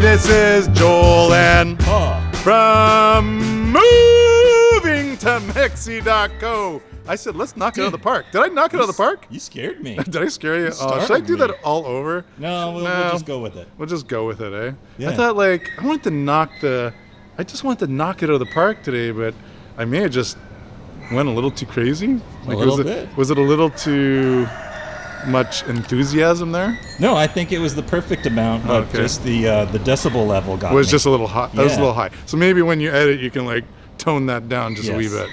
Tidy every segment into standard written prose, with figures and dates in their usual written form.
this is Joel and from Moving to Mexi.co. I said, let's knock it out of the park. Did I knock it out of the park? You scared me. Did I scare you? Should I do that all over? No, we'll just go with it. We'll just go with it, eh? Yeah. I thought, like, I just wanted to knock it out of the park today, but I may have just went a little too crazy. Like, a little bit. Was it a little too much enthusiasm there? No, I think it was the perfect amount, but just the decibel level got was me. Just a little high. That was a little high. So maybe when you edit, you can like tone that down just a wee bit.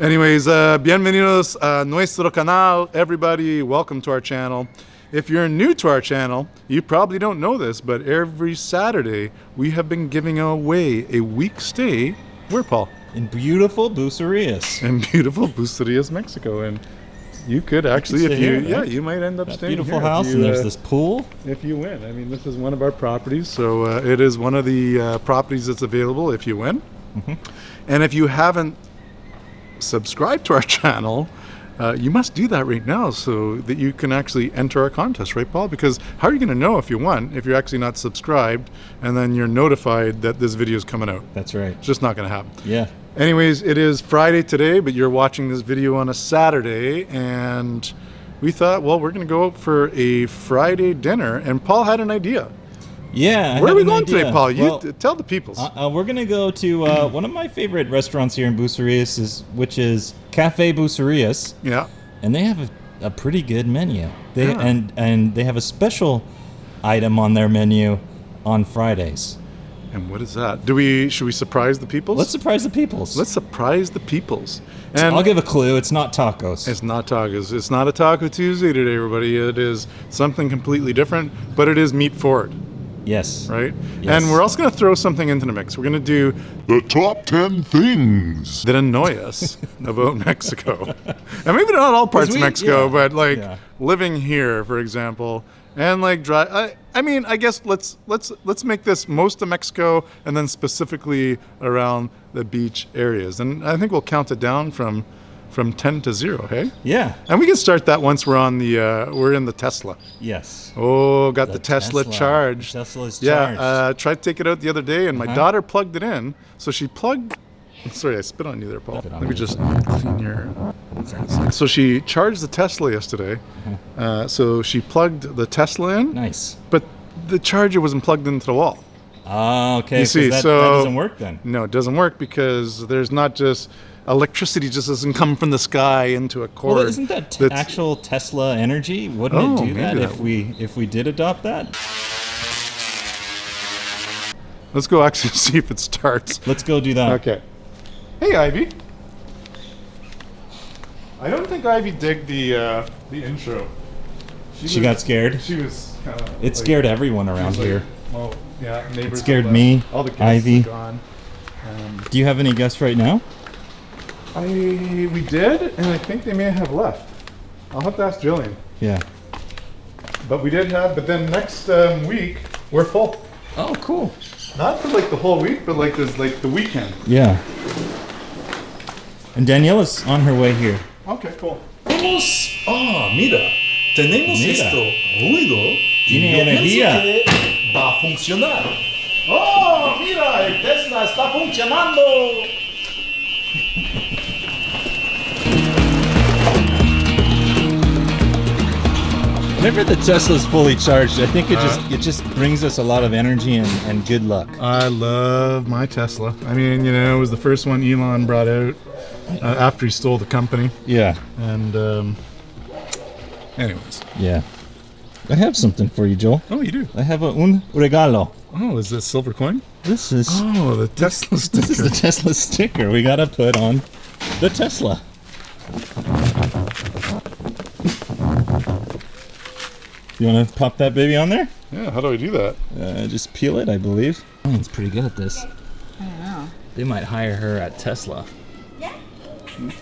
Anyways, bienvenidos a nuestro canal, everybody. Welcome to our channel. If you're new to our channel, you probably don't know this, but every Saturday we have been giving away a week stay. Where, Paul? In beautiful Bucerias. In beautiful Bucerias, Mexico, and you could actually, if you, you might end up staying beautiful here. House, and there's this pool. If you win, I mean, this is one of our properties, so it is one of the properties that's available if you win. Mm-hmm. And if you haven't subscribed to our channel, you must do that right now so that you can actually enter our contest, right, Paul? Because how are you going to know if you won if you're actually not subscribed and then you're notified that this video is coming out? That's right. It's just not going to happen. Yeah. Anyways, it is Friday today, but you're watching this video on a Saturday, and we thought, well, we're going to go out for a Friday dinner, and Paul had an idea. Yeah. Where are we going today, Paul? You tell the peoples. We're going to go to one of my favorite restaurants here in Bucerias, which is Cafe Bucerias. Yeah. And they have a pretty good menu. And they have a special item on their menu on Fridays. And what is that? Should we surprise the peoples? Let's surprise the peoples. Let's surprise the peoples. And I'll give a clue. It's not tacos. It's not tacos. It's not a Taco Tuesday today, everybody. It is something completely different, but it is meat forward. Yes. Right? Yes. And we're also going to throw something into the mix. We're going to do the top 10 things that annoy us about Mexico. And maybe not all parts of Mexico, but like living here, for example, and like I mean, I guess let's make this most of Mexico and then specifically around the beach areas. And I think we'll count it down from 10 to 0, hey? Yeah. And we can start that once we're on we're in the Tesla. Yes. Oh, got the Tesla charged. Tesla's charged. Yeah, tried to take it out the other day, and my daughter plugged it in. So she plugged... Sorry, I spit on you there, Paul. Let me just clean your... So she charged the Tesla yesterday. So she plugged the Tesla in. Nice. But the charger wasn't plugged into the wall. Oh, okay. You see, that doesn't work then. No, it doesn't work because there's not just... Electricity just doesn't come from the sky into a cord. Well, isn't that actual Tesla energy? Wouldn't it do that if we did adopt that? Let's go actually see if it starts. Let's go do that. Okay. Hey, Ivy. I don't think Ivy digged the intro. She got scared. She was kind of. It scared everyone around here. Well, yeah, neighbors. It scared me. All the guests Ivy. are gone. Do you have any guests right now? We did, and I think they may have left. I'll have to ask Jillian. Yeah. But we did have. But then next week we're full. Oh, cool. Not for like the whole week, but like there's like the weekend. Yeah. And Daniela's on her way here. Okay, cool. Mira, tenemos esto, ruido, tiene energía. Va a funcionar. Oh, mira, el Tesla está funcionando. Whenever the Tesla's fully charged, I think it just brings us a lot of energy and good luck. I love my Tesla. I mean, it was the first one Elon brought out after he stole the company. Yeah. And anyways. Yeah. I have something for you, Joel. Oh, you do? I have un regalo. Oh, is this silver coin? This is... Oh, the Tesla sticker. This is the Tesla sticker we gotta put on the Tesla. You want to pop that baby on there? Yeah, how do I do that? Just peel it, I believe. It's pretty good at this. I don't know. They might hire her at Tesla. Yeah.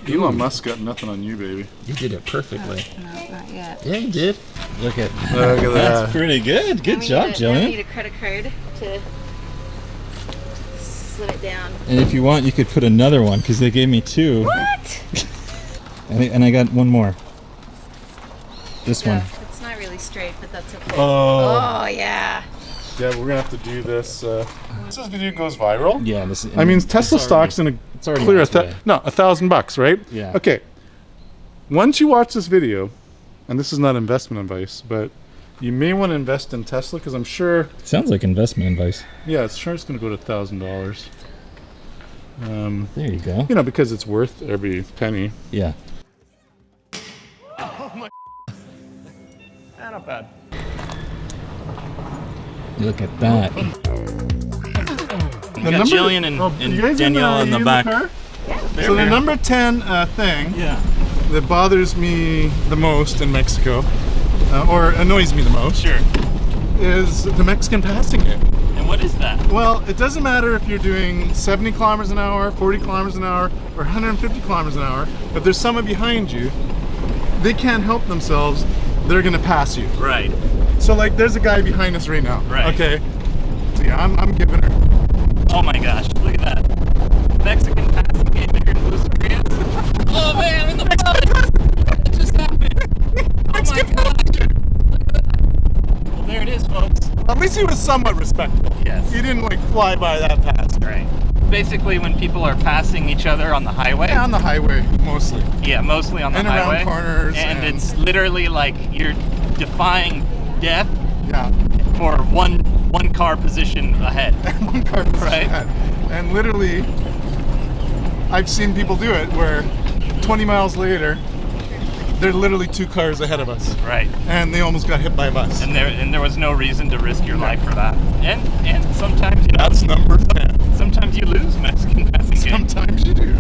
Elon Musk got nothing on you, baby. You did it perfectly. No, not yet. Yeah, you did. Look at that. That's pretty good. Good job, Jillian. I need a credit card to slip it down. And if you want, you could put another one because they gave me two. What? And I got one more. This one. It's not really straight, but that's okay. Oh. Oh, yeah. Yeah, we're gonna have to do this. This video goes viral. Yeah, this. I mean, Tesla stock's in a clear $1,000, right? Yeah. Okay. Once you watch this video, and this is not investment advice, but you may want to invest in Tesla because I'm sure. Sounds like investment advice. Yeah, it's sure it's going to go to $1,000. There you go. You know, because it's worth every penny. Yeah. Not bad. Look at that. We got Jillian and Danielle in the back. So the number 10 thing that bothers me the most in Mexico, or annoys me the most, is the Mexican passing game. And what is that? Well, it doesn't matter if you're doing 70 kilometers an hour, 40 kilometers an hour, or 150 kilometers an hour. If there's someone behind you, they can't help themselves. They're gonna pass you. Right. So like, there's a guy behind us right now. Right. Okay. So yeah, I'm giving her. Oh my gosh, look at that. Mexican passing game here in Bucerias. Oh man, in the mud! What just happened? Oh my gosh. Look at that. Well, there it is, folks. At least he was somewhat respectful. Yes. He didn't like fly by that fast. Right. Basically, when people are passing each other on the highway. Yeah, on the highway, mostly. Yeah, mostly on the and highway. And around corners. And it's literally like you're defying death for one car position ahead. One car position ahead. And literally, I've seen people do it where 20 miles later, they're literally 2 cars ahead of us. Right. And they almost got hit by a bus. And there was no reason to risk your life for that. And sometimes, you know. That's number 10. Sometimes you lose Mexican passing game. Sometimes you do.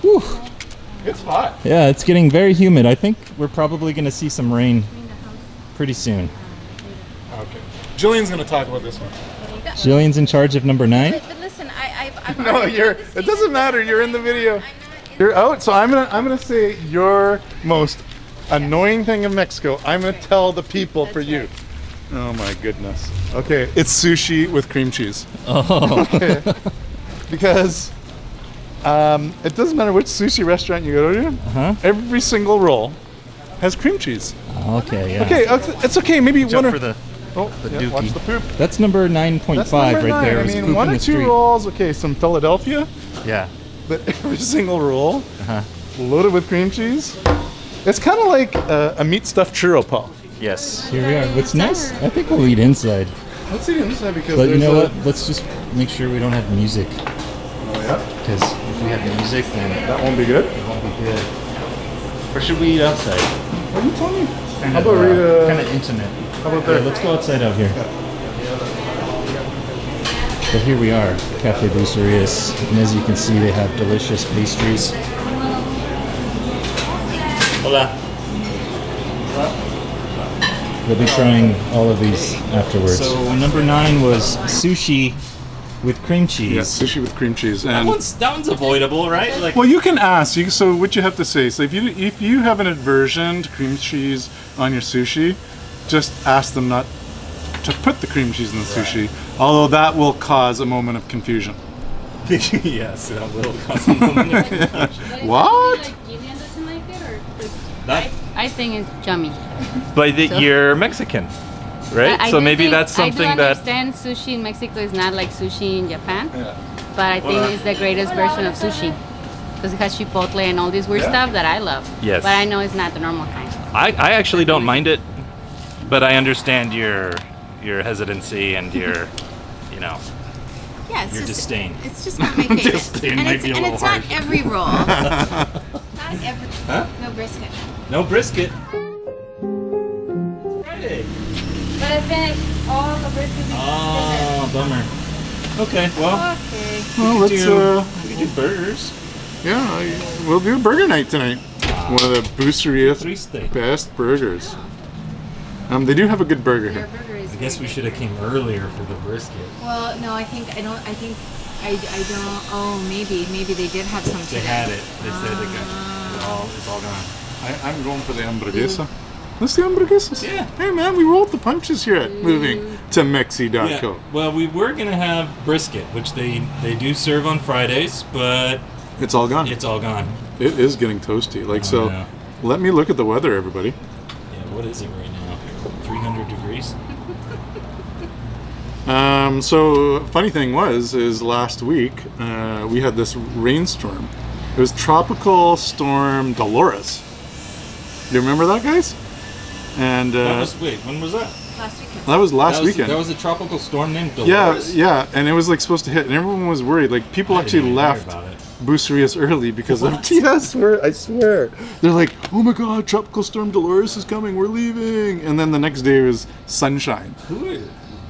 Whew. It's hot. Yeah, it's getting very humid. I think we're probably going to see some rain pretty soon. Okay. Jillian's going to talk about this one. Jillian's in charge of number 9? But listen, I've No, it doesn't matter. You're in the video. You're out, so I'm gonna say your most annoying thing in Mexico. I'm gonna tell the people for you. Oh my goodness. Okay, it's sushi with cream cheese. Oh. Okay. Because it doesn't matter which sushi restaurant you go to. Every single roll has cream cheese. Okay, yeah. Okay, it's okay. Maybe Jump one for the yeah, watch the poop. That's number 9.5 That's number right 9. there. I is mean, poop 1 in or the 2 street. rolls. Okay, some Philadelphia. Yeah. But every single roll, loaded with cream cheese. It's kind of like a meat stuffed churro, Paul. Yes. Here we are. What's nice? I think we'll eat inside. Let's eat inside because. But you know what? Let's just make sure we don't have music. Oh yeah. Because if we have music, then That won't be good. it won't be good. Or should we eat outside? What are you telling me? Kind of intimate. How about there? Yeah, let's go outside out here. But here we are, Cafe Bucerias, and as you can see, they have delicious pastries. Hola. We'll be trying all of these afterwards. So number 9 was sushi with cream cheese. Yeah, sushi with cream cheese. That And one's avoidable, right? Like. well, you can ask. So what you have to say. So if you have an aversion to cream cheese on your sushi, just ask them not to put the cream cheese in the sushi. Although that will cause a moment of confusion. Yes, that will cause a moment of confusion. What? I think it's yummy. But you're Mexican, right? I So do maybe think- that's something I do that. understand sushi in Mexico is not like sushi in Japan, Yeah. but I think it's the greatest version of sushi because it has chipotle and all this weird stuff that I love. Yes. But I know it's not the normal kind. I actually don't mind it, but I understand your hesitancy and your, you know. Yeah, it's Your just, disdain. It's just not my favorite. Disdain and might it's, be a and little it's not harsh. every roll. Not every. No brisket. No brisket. But it's finished. All the brisket. Oh, bummer. Okay, well, Okay. Well, let's we could do burgers. we'll do burger night tonight. One of the Bucerias Triste. best burgers. They do have a good burger Their here. burger is. I guess we should have came earlier for the brisket. Well, no, I don't. I don't. Oh, maybe they did have some They today. had it. They said they got it's all gone. I'm going for the hamburguesa. Let's the hamburguesas. Yeah. Hey man, we rolled the punches here at moving to Mexi.co. Yeah. Well, we were gonna have brisket, which they do serve on Fridays, but It's all gone. it's all gone. It is getting toasty. Like so. yeah. Let me look at the weather, everybody. Yeah. What is it right now? 300 degrees. So funny thing is last week we had this rainstorm. It was Tropical Storm Dolores. Do you remember that, guys? And wait, when was that? Last weekend. that was last weekend. There was a tropical storm named Dolores. Yeah, and it was like supposed to hit, and everyone was worried. Like people actually left Bucerias early because of I swear. They're like, oh my god, Tropical Storm Dolores is coming, we're leaving. And then the next day was sunshine.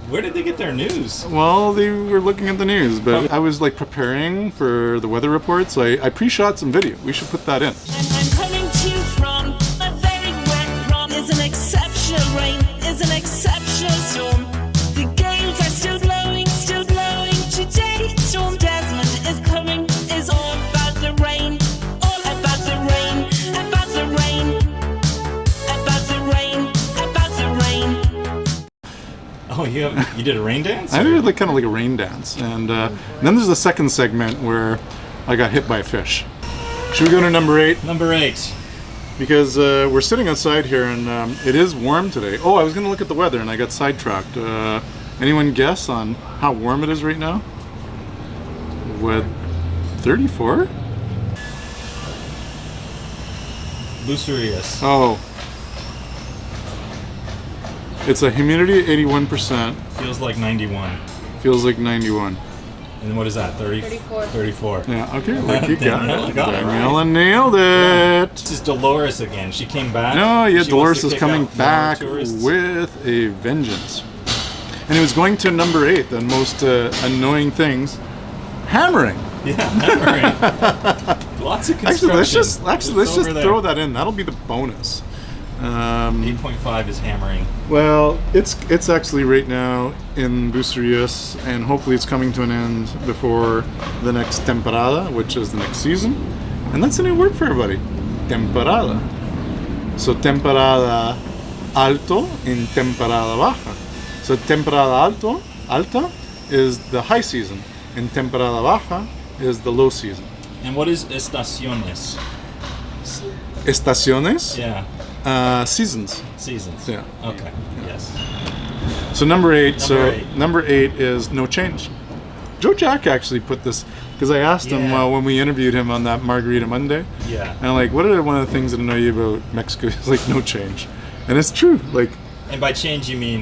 Where did they get their news? Well, they were looking at the news, but I was like preparing for the weather report, so I pre-shot some video. We should put that in. I'm coming to you from a very wet run. Is an exceptional rain, is an exceptional storm. The gales are still blowing today. Storm Desmond is coming, is all about the rain, all about the rain, about the rain, about the rain, about the rain. Oh, you did a rain dance? I did like kind of like a rain dance, and then there's the second segment where I got hit by a fish. Should we go to number 8? Number 8. Because we're sitting outside here, and it is warm today. Oh, I was going to look at the weather, and I got sidetracked. Anyone guess on how warm it is right now? What, 34? Bucerias. Oh. It's a humidity at 81%. Feels like 91. Feels like 91. And what is that? 34. 34. Yeah, okay, like you got it. Daniela Nailed it. This is Dolores again. She came back. No, yeah, She Dolores wants to is kick coming out more back tourists. with a vengeance. And it was going to number 8, the most annoying things. Hammering. Yeah, hammering. Lots of construction. Let's just throw that in. That'll be the bonus. 8.5 is hammering. Well, it's actually right now in Bucerias, and hopefully it's coming to an end before the next temporada, which is the next season. And that's a new word for everybody. Temporada. So temporada alto and temporada baja. So temporada alta is the high season, and temporada baja is the low season. And what is estaciones? Estaciones? Yeah. Seasons. Seasons. Yeah. Okay. Yes. So number 8. Number Number 8 is no change. Joe Jack actually put this because I asked him when we interviewed him on that Margarita Monday. Yeah. And I'm like, what are one of the things that annoy you about Mexico? He's like, no change. And it's true. Like, And by change you mean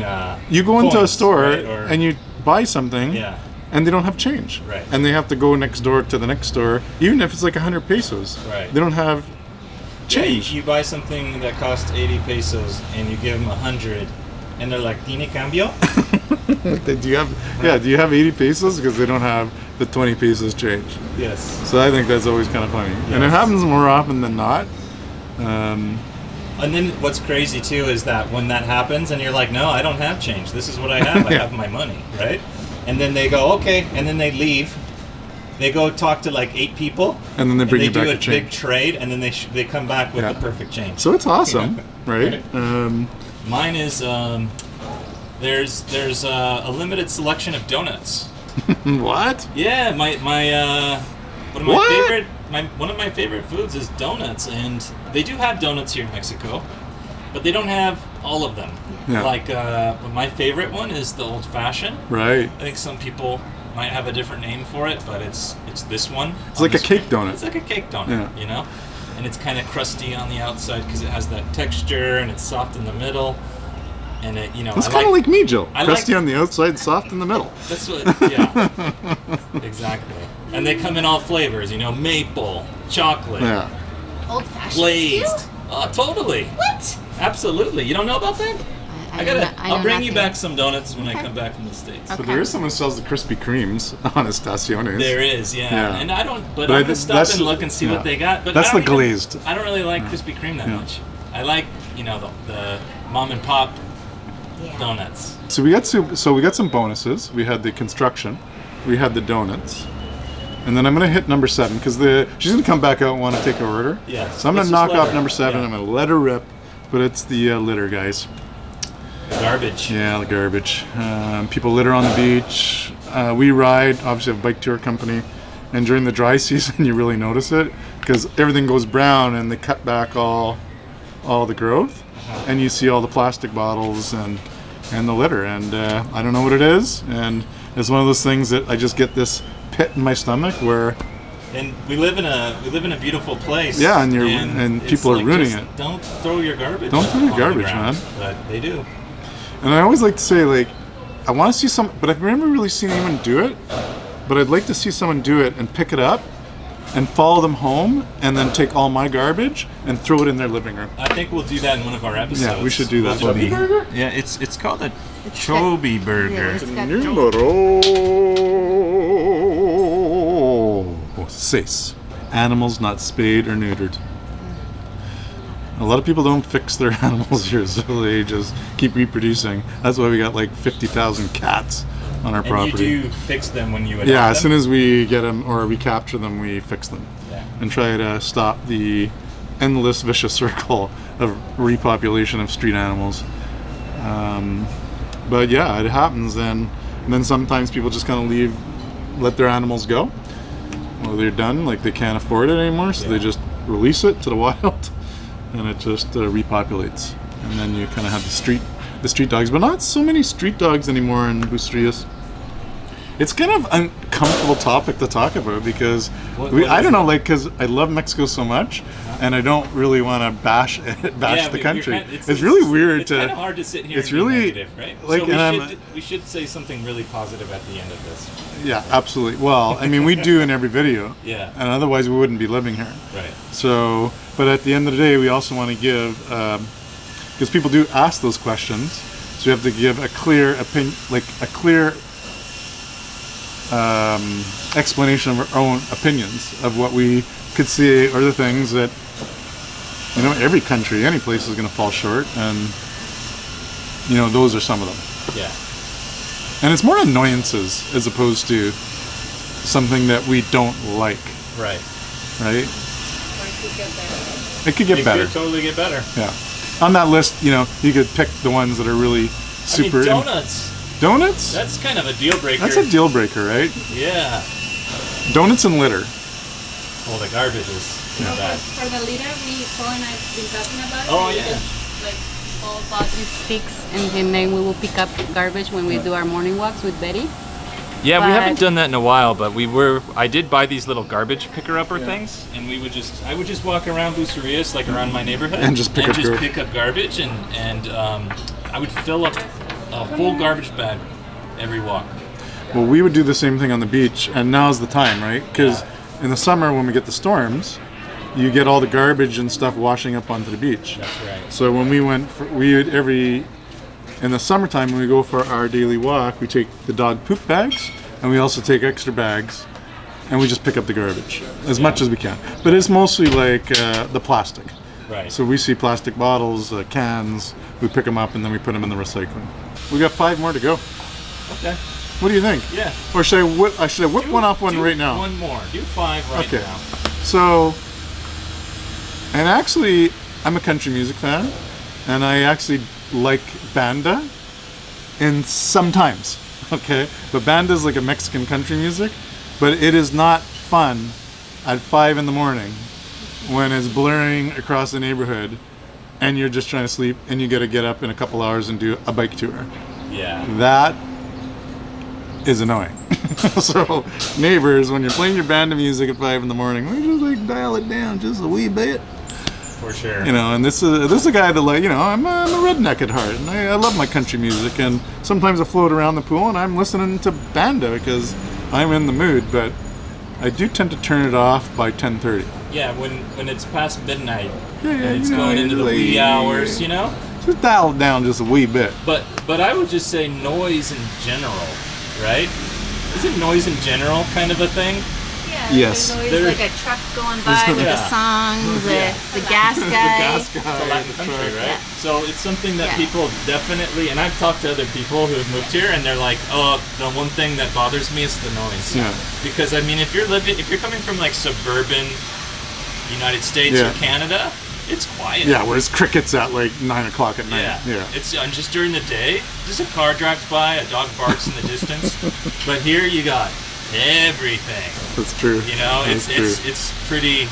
you go into a points, store right? Or- and you buy something. Yeah. And they don't have change. Right. And they have to go next door to the next store, even if it's like 100 pesos. Right. They don't have change. Yeah, you buy something that costs 80 pesos and you give them 100 and they're like, ¿Tiene cambio? Do you have do you have 80 pesos? Because they don't have the 20 pesos change. Yes. So I think that's always kind of funny. Yes. And it happens more often than not. And then what's crazy too is that when that happens and you're like, no, I don't have change. This is what I have. I Yeah. have my money, right? And then they go, okay. And then they leave. They go talk to like 8 people. And then they bring you do back a the change. big trade and then they come back with the perfect change. So it's awesome, right? Mine is there's a limited selection of donuts. What? Yeah, one of my favorite foods is donuts, and they do have donuts here in Mexico, but they don't have all of them. Yeah. Like my favorite one is the old fashioned. Right. I think some people might have a different name for it, but it's this one. It's like a cake donut. It's like a cake donut, Yeah. you know? And it's kind of crusty on the outside because it has that texture, and it's soft in the middle. And it, It's kind of like me, Jill. I Crusty on the outside, soft in the middle. That's what, yeah. Exactly. And they come in all flavors, maple, chocolate, Yeah. Old fashioned. glazed. Oh, totally. What? Absolutely. You don't know about that? I I'll know bring you nothing. back some donuts when I come back from the States. But there is someone who sells the Krispy Kremes on Estaciones. There is, yeah. Yeah. And I'm But going to stop and look and see yeah. what they got. But That's I the don't glazed. I don't really like Krispy Kreme that much. I like, the mom and pop donuts. So we got some bonuses. We had the construction, we had the donuts, and then I'm gonna hit number 7 because she's gonna come back out and want to take her order. Yeah. So I'm Let's gonna just knock let off her. number 7. Yeah. I'm gonna let her rip, but it's the litter, guys. Garbage. Yeah, the garbage. People litter on the beach. We ride, obviously, a bike tour company, and during the dry season, you really notice it because everything goes brown and they cut back all the growth, and you see all the plastic bottles and and the litter, and I don't know what it is, and it's one of those things that I just get this pit in my stomach where. And we live in a beautiful place. Yeah, and people are ruining it. Don't throw your garbage. Don't throw your garbage, man. But they do. And I always like to say, like, I want to see some, but I've never really seen anyone do it. But I'd like to see someone do it and pick it up and follow them home and then take all my garbage and throw it in their living room. I think we'll do that in one of our episodes. Yeah, we should do that. Chobi burger? Yeah, it's called a Chobi burger. Numero 6. Animals not spayed or neutered. A lot of people don't fix their animals here, so they just keep reproducing. That's why we got like 50,000 cats on our property. And you do fix them when you adopt them? Yeah, as them? soon as we get them or we capture them, we fix them. Yeah. And try to stop the endless vicious circle of repopulation of street animals. But yeah, it happens, and then sometimes people just kind of let their animals go. Well, they're done, like they can't afford it anymore, so they just release it to the wild, and it just repopulates. And then you kind of have the street dogs, but not so many street dogs anymore in Bucerias. It's kind of an uncomfortable topic to talk about because I don't know, like, because I love Mexico so much, and I don't really want to bash the country. It's really weird it's kind of hard to sit here. It's really negative, right? Like, so we should say something really positive at the end of this. Yeah, absolutely. Well, I mean, we do in every video. Yeah. And otherwise, we wouldn't be living here. Right. So, but at the end of the day, we also want to give, because people do ask those questions, so we have to give a clear opinion, like a clear explanation of our own opinions of what we could see are the things that, you know, every country, any place is going to fall short, and, you know, those are some of them. Yeah. And it's more annoyances as opposed to something that we don't like. Right. Right? Or it could get better. It could get better. It could totally get better. Yeah. On that list, you know, you could pick the ones that are really super. I mean, donuts. Donuts? That's kind of a deal breaker. That's a deal breaker, right? Yeah. Donuts and litter. Oh, the garbage is bad. For the litter, Paul and I've been talking about it. Oh, yeah. Like, Paul bought these sticks, and then we will pick up garbage when we do our morning walks with Betty. Yeah, we haven't done that in a while, but I did buy these little garbage picker-upper things. And I would just walk around Bucerias, like around my neighborhood, and just pick up garbage, and I would fill up a full garbage bag every walk. Well, we would do the same thing on the beach, and now's the time, right? Because in the summer, when we get the storms, you get all the garbage and stuff washing up onto the beach. That's right. So when we went, in the summertime when we go for our daily walk, we take the dog poop bags, and we also take extra bags, and we just pick up the garbage as much as we can. But it's mostly like the plastic. Right. So we see plastic bottles, cans, we pick them up, and then we put them in the recycling. We got 5 more to go. Okay. What do you think? Yeah. Or should I whip one off right now? One more. Do 5 right now. So, and actually, I'm a country music fan, and I actually like banda, and sometimes, okay? But banda is like a Mexican country music, but it is not fun at 5 in the morning when it's blaring across the neighborhood, and you're just trying to sleep, and you got to get up in a couple hours and do a bike tour. Yeah. That is annoying. So neighbors, when you're playing your band of music at 5 in the morning, we just like dial it down just a wee bit. For sure. You know, and this is a guy that, like, you know, I'm a redneck at heart, and I love my country music, and sometimes I float around the pool and I'm listening to banda because I'm in the mood, but I do tend to turn it off by 10:30. Yeah, when it's past midnight, Yeah, and it's you know, going into the wee hours, you know? Just dial it down just a wee bit. But I would just say noise in general, right? Isn't noise in general kind of a thing? Yeah, Yes. there's always like a truck going by with the songs, the gas guy. It's a Latin country, right? Yeah. So it's something that Yeah. people definitely, and I've talked to other people who have moved here, and they're like, oh, the one thing that bothers me is the noise. Yeah. Because I mean, if you're coming from like suburban United States or Canada, it's quiet. Yeah, whereas cricket's at like 9 o'clock at night. Yeah. It's just during the day, just a car drives by, a dog barks in the distance. But here you got everything. That's true. You know, That's it's pretty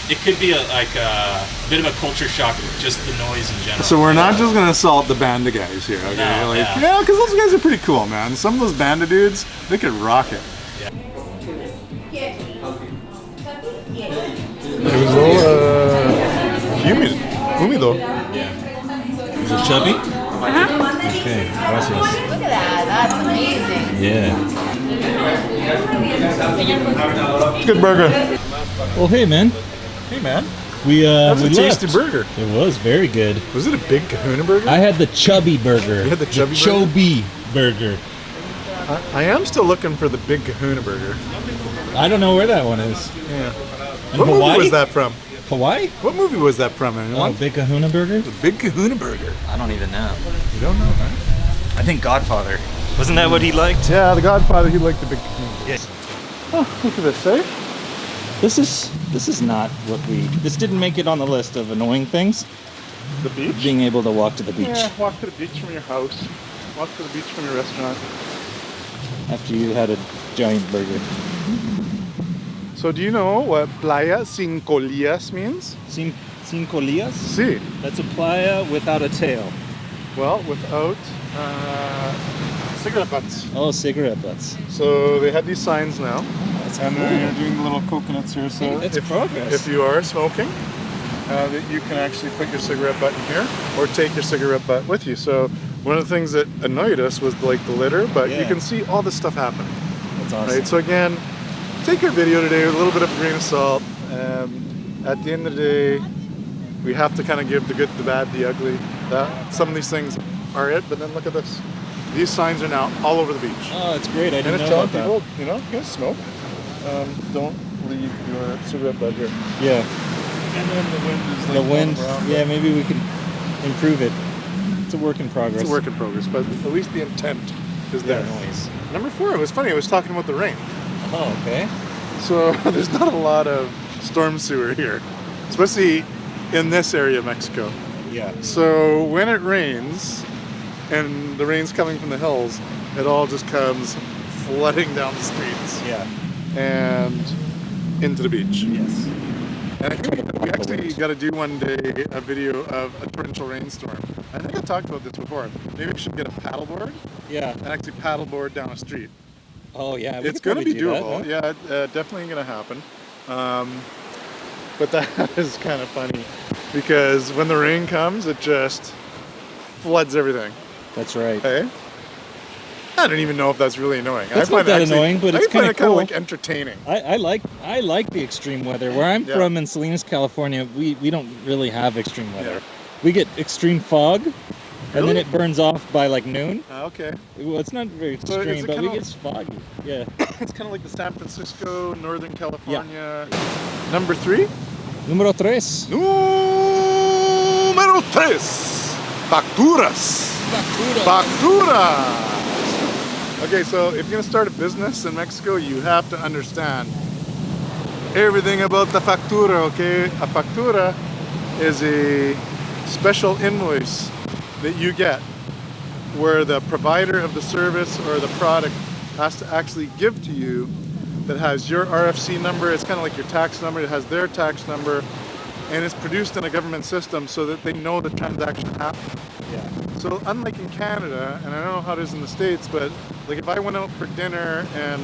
it could be like a bit of a culture shock, just the noise in general. So we're not just gonna assault the banda guys here, okay? No, yeah, because those guys are pretty cool, man. Some of those banda dudes, they could rock it. Humido. Yeah. Is it chubby? Okay, gracias. Look at that. That's amazing. Yeah. Good burger. Well, hey, man. Hey, man. We That was we a tasty left. burger. It was very good. Was it a big Kahuna burger? I had the chubby burger. You had the chubby burger? Chubby burger. I am still looking for the big Kahuna burger. I don't know where that one is. Yeah. In What Hawaii? movie was that from? Hawaii? What movie was that from? Anyone? Oh, Big Kahuna Burger? The Big Kahuna Burger. I don't even know. You don't know, right? I think Godfather. Wasn't that what he liked? Yeah, The Godfather, he liked the Big Kahuna. Yes. Oh, look at this, eh? This is not what this didn't make it on the list of annoying things. The beach? Being able to walk to the beach Yeah, walk to the beach from your house. Walk to the beach from your restaurant. after you had a giant burger. So do you know what Playa Sin Colillas means? Sin colillas? Si. That's a playa without a tail. Well, without cigarette butts. Oh, cigarette butts. So they have these signs now. That's And they're doing the little coconuts here. So Hey, that's progress. If you are smoking, that you can actually put your cigarette butt in here or take your cigarette butt with you. So one of the things that annoyed us was like the litter, but you Yeah. can see all this stuff happening. That's awesome. Right, so again, take your video today with a little bit of a grain of salt. At the end of the day, we have to kind of give the good, the bad, the ugly. Some of these things are it, but then look at this. These signs are now all over the beach. Oh, it's great. I And didn't it's know telling about people, you know, you can smoke. Don't leave your cigarette butt here. that. Yeah. And then the wind is like The wind. blowing around, Yeah, but maybe we can improve it. It's a work in progress. It's a work in progress, but at least the intent is Yeah, there. noise. Number 4, it was funny, I was talking about the rain. Oh, okay. So there's not a lot of storm sewer here, especially in this area of Mexico. Yeah. So when it rains, and the rain's coming from the hills, it all just comes flooding down the streets Yeah. and into the beach. Yes. And I think we actually got to do one day a video of a torrential rainstorm. I think I talked about this before. Maybe we should get a paddleboard Yeah. and actually paddleboard down a street. Oh, yeah. It's going to be doable. Yeah, definitely going to happen. But that is kind of funny because when the rain comes, it just floods everything. That's right. Hey? I don't even know if that's really annoying. It's not that annoying, but it's I find kinda it kind of cool. like entertaining. I like the extreme weather. Where I'm Yeah. from in Salinas, California, we don't really have extreme weather. Yeah. We get extreme fog, and then Really? it burns off by like noon. Okay. Well, it's not very So is extreme, it but we kinda- get foggy. Yeah. It's kind of like the San Francisco, Northern California. Number 3? Número 3. Número 3. Facturas. Facturas. Okay, so if you're going to start a business in Mexico, you have to understand everything about the factura, okay? A factura is a special invoice that you get where the provider of the service or the product has to actually give to you that has your RFC number. It's kind of like your tax number. It has their tax number, and it's produced in a government system so that they know the transaction happened. Yeah. So unlike in Canada, and I don't know how it is in the States, but like if I went out for dinner and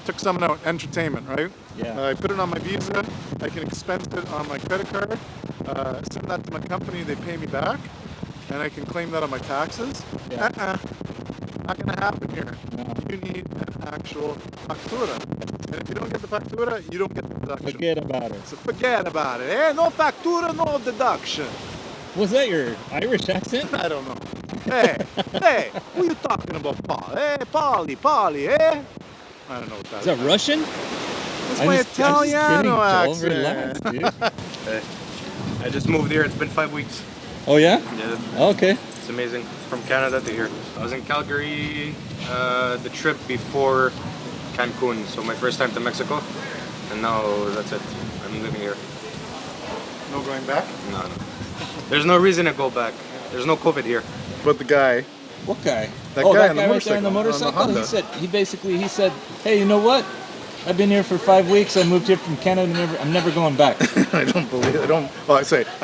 took someone out, entertainment, right? Yeah. I put it on my Visa, I can expense it on my credit card, send that to my company, they pay me back, and I can claim that on my taxes. Yeah. Not gonna happen here. No. You need an actual factura. And if you don't get the factura, you don't get the deduction. Forget about it. So forget about it. Eh? No factura, no deduction. Was that your Irish accent? I don't know. Hey, who are you talking about, Paul? Hey, Polly, eh? I don't know what that Is that Russian? That's I'm my just kidding, Italiano Joel. accent. Relax, dude. I just moved here. It's been 5 weeks. Oh, yeah? Yeah, Okay. it's amazing. From Canada to here. I was in Calgary the trip before Cancun, so my first time to Mexico, and now that's it. I'm living here. No going back? No. There's no reason to go back. There's no COVID here. But the guy, What guy? That oh, guy that on the guy right there on the motorcycle, on the motorcycle. Honda. He said, hey, you know what? I've been here for 5 weeks. I moved here from Canada. I'm never going back. I don't believe. I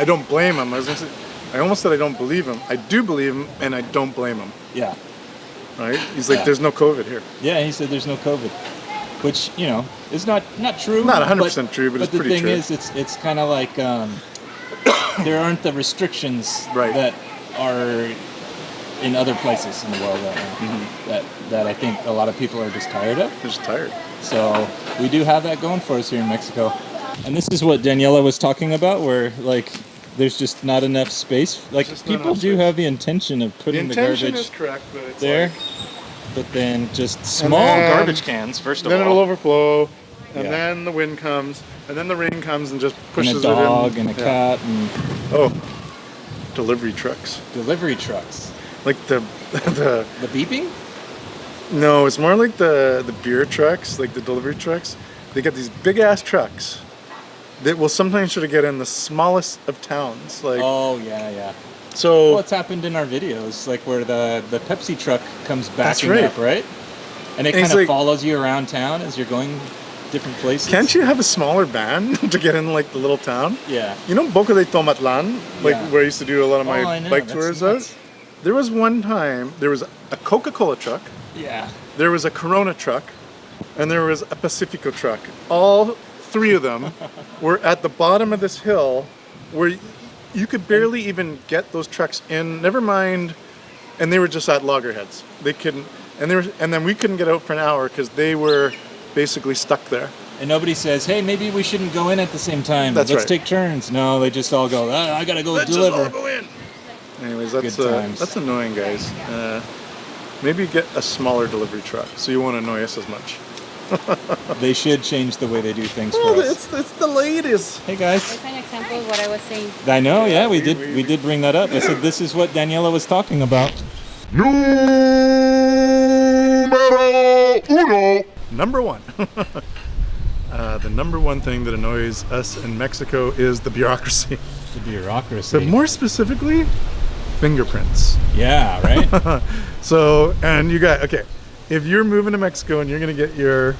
don't blame him. I was gonna say, I almost said I don't believe him. I do believe him, and I don't blame him. Yeah. Right? He's like, there's no COVID here. Yeah, he said there's no COVID, which is not true. Not 100% true, but it's pretty true. But the thing is, it's kind of like there aren't the restrictions that are in other places in the world right now. That I think a lot of people are just tired of. They're just tired. So we do have that going for us here in Mexico. And this is what Daniela was talking about, where like there's just not enough space. Like people do have the intention of putting the garbage is correct, but it's there, but then just small garbage cans first of all. Then it'll overflow, and then the wind comes, and then the rain comes and just pushes it in. And a dog and a cat and delivery trucks. Delivery trucks. Like the beeping? No, it's more like the beer trucks, like the delivery trucks. They got these big ass trucks that will sometimes try to get in the smallest of towns. Like yeah. So it's happened in our videos, like where the Pepsi truck comes backing up, right? And it kind of follows you around town as you're going different places. Can't you have a smaller van to get in like the little town? Yeah. You know Boca de Tomatlan, like where I used to do a lot of my bike tours out? There was one time, there was a Coca-Cola truck. Yeah. There was a Corona truck, and there was a Pacifico truck. All three of them were at the bottom of this hill where you could barely even get those trucks in, never mind, and they were just at loggerheads. They couldn't, and then we couldn't get out for an hour because they were basically stuck there. And nobody says, hey, maybe we shouldn't go in at the same time. Let's take turns. No, they just all go, I gotta go deliver. Let's just all go in. Anyways, that's annoying, guys. Maybe get a smaller delivery truck so you won't annoy us as much. They should change the way they do things for us. It's the latest. Hey guys. That's an example of what I was saying. I know, yeah, we did bring that up. I said this is what Daniela was talking about. Number one. The number one thing that annoys us in Mexico is the bureaucracy. The bureaucracy. But more specifically, fingerprints. Yeah, right? So, and you got, if you're moving to Mexico and you're going to get your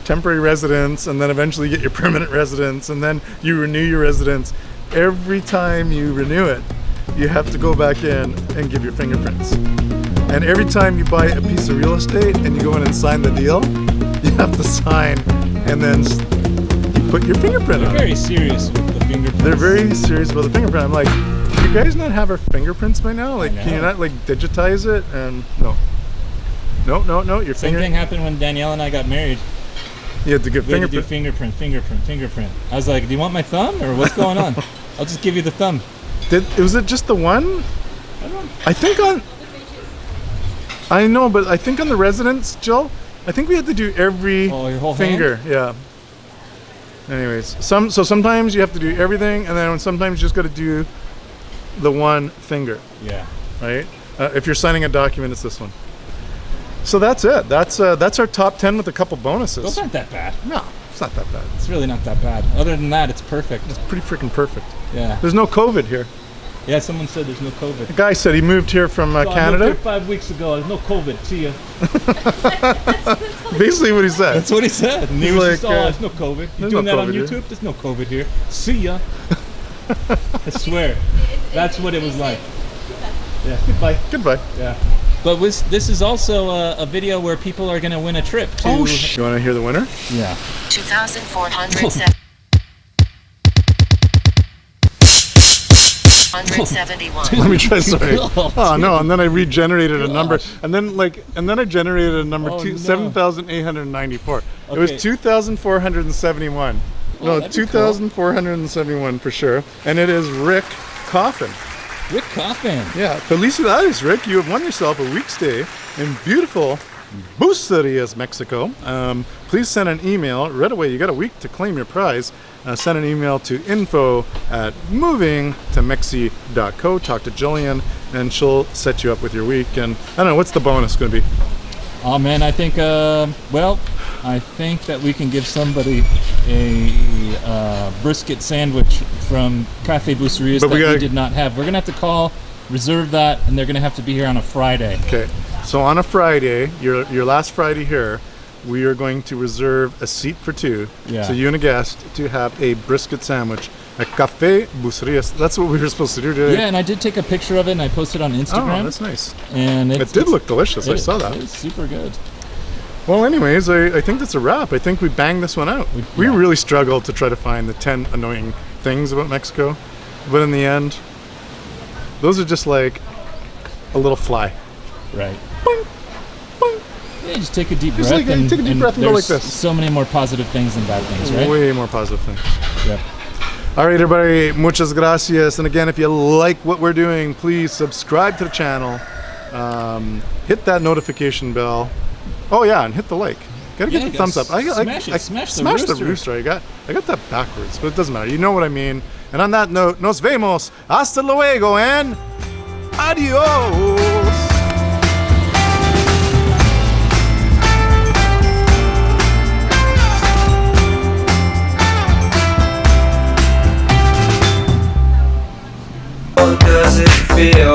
temporary residence and then eventually get your permanent residence and then you renew your residence, every time you renew it, you have to go back in and give your fingerprints. And every time you buy a piece of real estate and you go in and sign the deal, you have to sign and then you put your fingerprint on it. They're very serious with the fingerprints. They're very serious about the fingerprint. I'm like, do you guys not have our fingerprints by now? Like, can you not like digitize it? And no. Your Same thing happened when Danielle and I got married. You had to give fingerprint. Fingerprint. I was like, do you want my thumb or what's going on? I'll just give you the thumb. Was it just the one? I don't know. I know, but I think on the residence, Jill, I think we had to do every your whole finger. hand? Yeah. Anyways, sometimes you have to do everything, and then sometimes you just got to do the one finger. Yeah. Right? If you're signing a document, it's this one. So that's it. That's our top 10 with a couple bonuses. Those aren't that bad. No, it's not that bad. It's really not that bad. Other than that, it's perfect. It's pretty freaking perfect. Yeah. There's no COVID here. Yeah, someone said there's no COVID. The guy said he moved here from Canada. I moved here 5 weeks ago. There's no COVID. See ya. Basically what he said. That's what he said. And he was like, just, there's no COVID. You doing that on YouTube? Here. There's no COVID here. See ya. I swear. That's what it was like. Yeah. Goodbye. Yeah. But this is also a video where people are going to win a trip to... You want to hear the winner? Yeah. 2,407. 171. Let me try. Sorry. Oh no! And then I regenerated a number, and then I generated a number 7,894. It was 2,471. No, 2,471 for sure. And it is Rick Coffin. Rick Coffin. Yeah. Felicidades, Rick. You have won yourself a week stay in beautiful Bucerias, Mexico. Please send an email right away. You got a week to claim your prize. Send an email to info@movingtomexi.co. Talk to Jillian, and she'll set you up with your week. And I don't know, what's the bonus going to be? Oh man, I think I think that we can give somebody a brisket sandwich from Cafe Bucerias that we did not have. We're gonna have to call, reserve that, and they're gonna have to be here on a Friday. Okay, so on a Friday, your last Friday here, we are going to reserve a seat for two. Yeah. So you and a guest to have a brisket sandwich at Café Bucerias. That's what we were supposed to do today. Yeah, and I did take a picture of it and I posted on Instagram. Oh, that's nice. And it did look delicious. I saw that. It was super good. Well, anyways, I think that's a wrap. I think we banged this one out. We really struggled to try to find the 10 annoying things about Mexico. But in the end, those are just like a little fly. Right. Boing, boing. Yeah, just take a deep Just breath. like, take a deep breath and go like there's this. So many more positive things than bad things, right? Way more positive things. Yep. All right, everybody, muchas gracias. And again, if you like what we're doing, please subscribe to the channel. Hit that notification bell. Oh yeah, and hit the like. Gotta get the thumbs up. Smash the rooster. I got that backwards, but it doesn't matter. You know what I mean. And on that note, nos vemos. Hasta luego and adios. How does it feel?